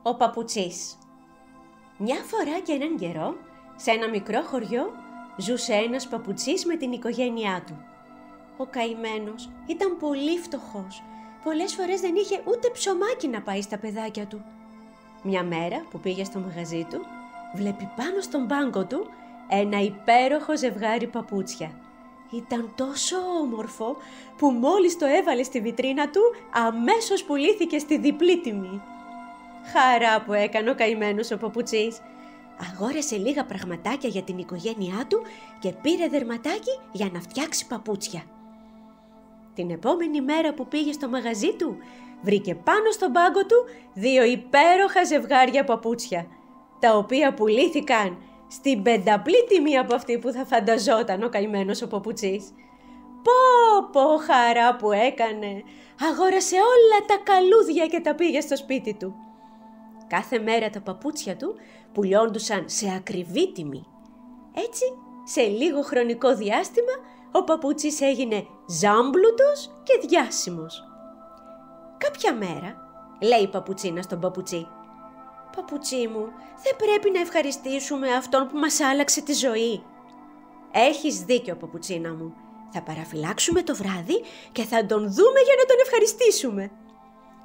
Ο παπουτσής. Μια φορά και έναν καιρό, σε ένα μικρό χωριό, ζούσε ένας παπουτσής με την οικογένειά του. Ο καημένος ήταν πολύ φτωχός. Πολλές φορές δεν είχε ούτε ψωμάκι να πάει στα παιδάκια του. Μια μέρα που πήγε στο μαγαζί του, βλέπει πάνω στον πάγκο του ένα υπέροχο ζευγάρι παπούτσια. Ήταν τόσο όμορφο που μόλις το έβαλε στη βιτρίνα του, αμέσως πουλήθηκε στη διπλή τιμή. Χαρά που έκανε ο καημένος ο παπουτσής. Αγόρασε λίγα πραγματάκια για την οικογένειά του και πήρε δερματάκι για να φτιάξει παπούτσια. Την επόμενη μέρα που πήγε στο μαγαζί του, βρήκε πάνω στον πάγκο του 2 υπέροχα ζευγάρια παπούτσια, τα οποία πουλήθηκαν στην πενταπλή τιμή από αυτή που θα φανταζόταν ο καημένος ο παπουτσής. Πω χαρά που έκανε! Αγόρασε όλα τα καλούδια και τα πήγε στο σπίτι του. Κάθε μέρα τα παπούτσια του πουλιόντουσαν σε ακριβή τιμή. Έτσι, σε λίγο χρονικό διάστημα, ο παπούτσις έγινε ζάμπλουτος και διάσημος. Κάποια μέρα, λέει η παπουτσίνα στον παπουτσί, «Παπουτσί μου, δεν πρέπει να ευχαριστήσουμε αυτόν που μας άλλαξε τη ζωή?» «Έχεις δίκιο, παπουτσίνα μου. Θα παραφυλάξουμε το βράδυ και θα τον δούμε για να τον ευχαριστήσουμε».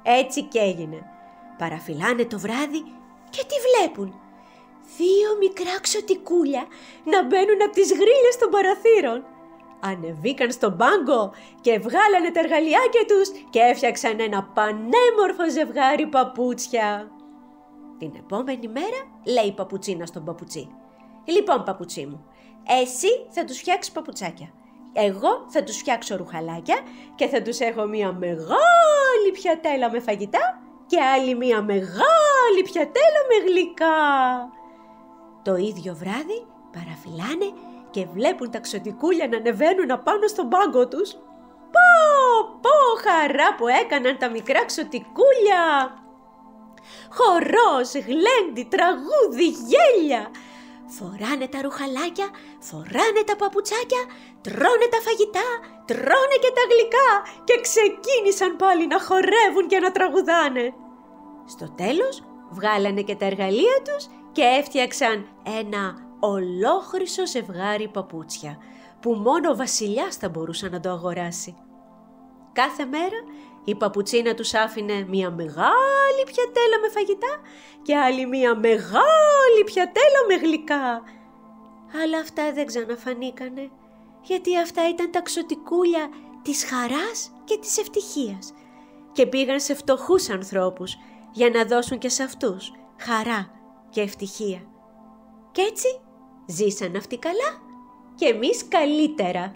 Έτσι κι έγινε. Παραφυλάνε το βράδυ και τι βλέπουν? 2 μικρά ξωτικούλια να μπαίνουν από τις γρίλες των παραθύρων. Ανεβήκαν στον πάγκο και βγάλανε τα εργαλειάκια τους και έφτιαξαν ένα πανέμορφο ζευγάρι παπούτσια. Την επόμενη μέρα λέει η παπουτσίνα στον παπουτσί, «Λοιπόν, παπουτσί μου, εσύ θα τους φτιάξεις παπουτσάκια. Εγώ θα τους φτιάξω ρουχαλάκια και θα τους έχω μια μεγάλη πιατέλα με φαγητά και άλλη μια μεγάλη πιατέλα με γλυκά». Το ίδιο βράδυ παραφυλάνε και βλέπουν τα ξωτικούλια να ανεβαίνουν απάνω στον πάγκο τους. Πω χαρά που έκαναν τα μικρά ξωτικούλια! Χορός, γλέντι, τραγούδι, γέλια! Φοράνε τα ρουχαλάκια, φοράνε τα παπουτσάκια, τρώνε τα φαγητά, τρώνε και τα γλυκά και ξεκίνησαν πάλι να χορεύουν και να τραγουδάνε. Στο τέλος βγάλανε και τα εργαλεία τους και έφτιαξαν ένα ολόχρυσο ζευγάρι παπούτσια που μόνο ο βασιλιάς θα μπορούσε να το αγοράσει. Κάθε μέρα η παπουτσίνα τους άφηνε μια μεγάλη πιατέλα με φαγητά και άλλη μια μεγάλη πιατέλα με γλυκά. Αλλά αυτά δεν ξαναφανήκανε, γιατί αυτά ήταν τα ξωτικούλια της χαράς και της ευτυχίας και πήγαν σε φτωχούς ανθρώπους για να δώσουν και σε αυτούς χαρά και ευτυχία. Κι έτσι ζήσαν αυτοί καλά και εμείς καλύτερα.